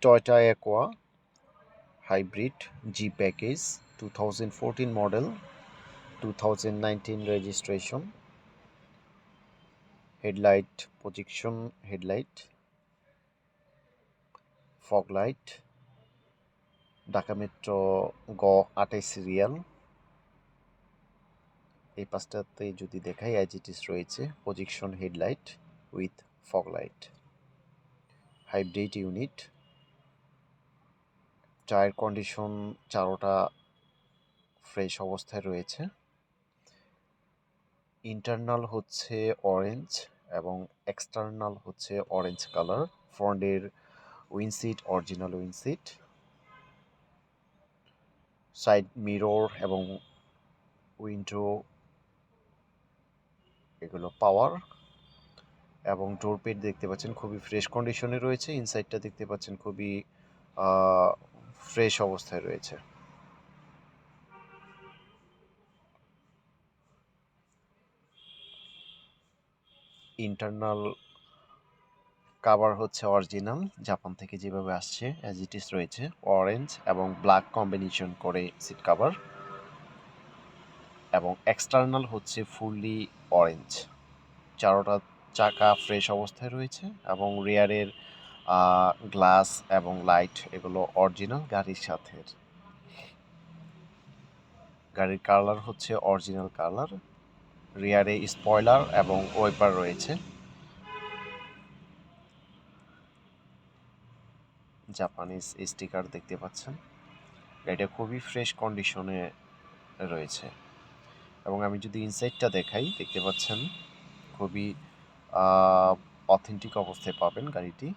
Toyota Aqua Hybrid G Package 2014 model, 2019 registration. Headlight projection headlight, fog light, Dhaka metro গ 28 serial. এই পাশটাতে যদি দেখাই অ্যাজ ইট ইজ রয়েছে projection headlight with fog light, hybrid unit. Tyre condition চারোটা fresh অবস্থায় রয়েছে। ইন্টারনাল হচ্ছে অরেঞ্জ এবং এক্সটার্নাল হচ্ছে অরেঞ্জ কালার। ফ্রন্টের উইন্ডশিট অরিজিনাল উইন্ডশিট, সাইড মিরর এবং উইন্ডো এগুলো পাওয়ার, এবং ডোর পেড দেখতে পাচ্ছেন খুবই ফ্রেশ কন্ডিশনে রয়েছে। ইনসাইডটা দেখতে পাচ্ছেন খুবই ফ্রেশ অবস্থায় রয়েছে। ইন্টারনাল কাভার হচ্ছে অরিজিনাল, জাপান থেকে যেভাবে আসছে অ্যাজ ইট ইজ রয়েছে। অরেঞ্জ এবং ব্ল্যাক কম্বিনেশন করে সিট কাভার, এবং এক্সটার্নাল হচ্ছে ফুললি অরেঞ্জ। চারোটা চাকা ফ্রেশ অবস্থায় রয়েছে এবং রিয়ারের গ্লাস এবং লাইট এগুলো অরিজিনাল গাড়ির সাথে। গাড়ির কালার হচ্ছে অরিজিনাল কালার। রিয়ারে স্পয়লার এবং ওয়াইপার রয়েছে। জাপানিজ স্টিকার দেখতে পাচ্ছেন। গাড়িটা খুবই ফ্রেশ কন্ডিশনে রয়েছে, এবং আমি যদি ইনসাইডটা দেখাই দেখতে পাচ্ছেন খুবই অথেন্টিক অবস্থায় পাবেন গাড়িটি।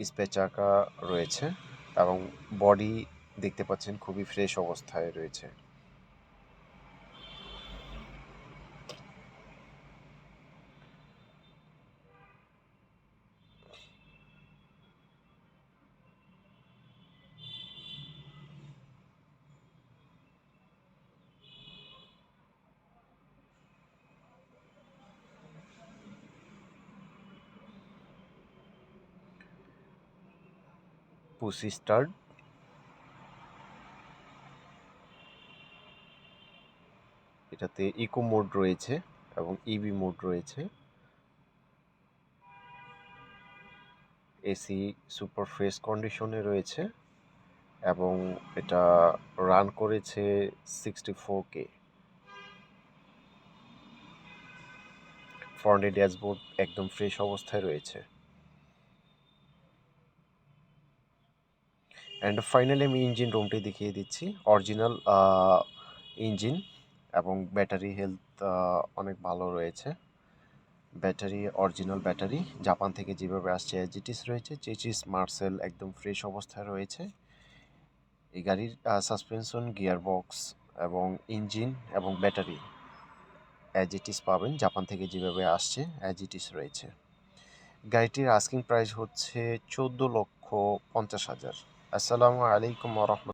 স্পেয়ার চাকা রয়েছে এবং বডি দেখতে পাচ্ছেন খুবই ফ্রেশ অবস্থায় রয়েছে। পুশ স্টার্ট, এটাতে ইকো মোড রয়েছে এবং ইভি মোড রয়েছে। এসি সুপার ফ্রেশ কন্ডিশনে রয়েছে এবং এটা রান করেছে 64K। ফ্রন্টের ড্যাশবোর্ড একদম ফ্রেশ অবস্থায় রয়েছে। অ্যান্ড ফাইনালি আমি ইঞ্জিন রুমটি দেখিয়ে দিচ্ছি। অরিজিনাল ইঞ্জিন এবং ব্যাটারি হেলথ অনেক ভালো রয়েছে। ব্যাটারি অরিজিনাল ব্যাটারি, জাপান থেকে যেভাবে আসছে অ্যাজ ইট ইজ রয়েছে। চেচিস মার্সেল একদম ফ্রেশ অবস্থায় রয়েছে। এই গাড়ির সাসপেনশন, গিয়ার বক্স এবং ইঞ্জিন এবং ব্যাটারি অ্যাজ ইট ইজ পাবেন, জাপান থেকে যেভাবে আসছে অ্যাজ ইট ইজ রয়েছে। গাড়িটির আস্কিং প্রাইস হচ্ছে 14,50,000। আসসালামু আলাইকুম ওয়া রাহমাতুল্লাহ।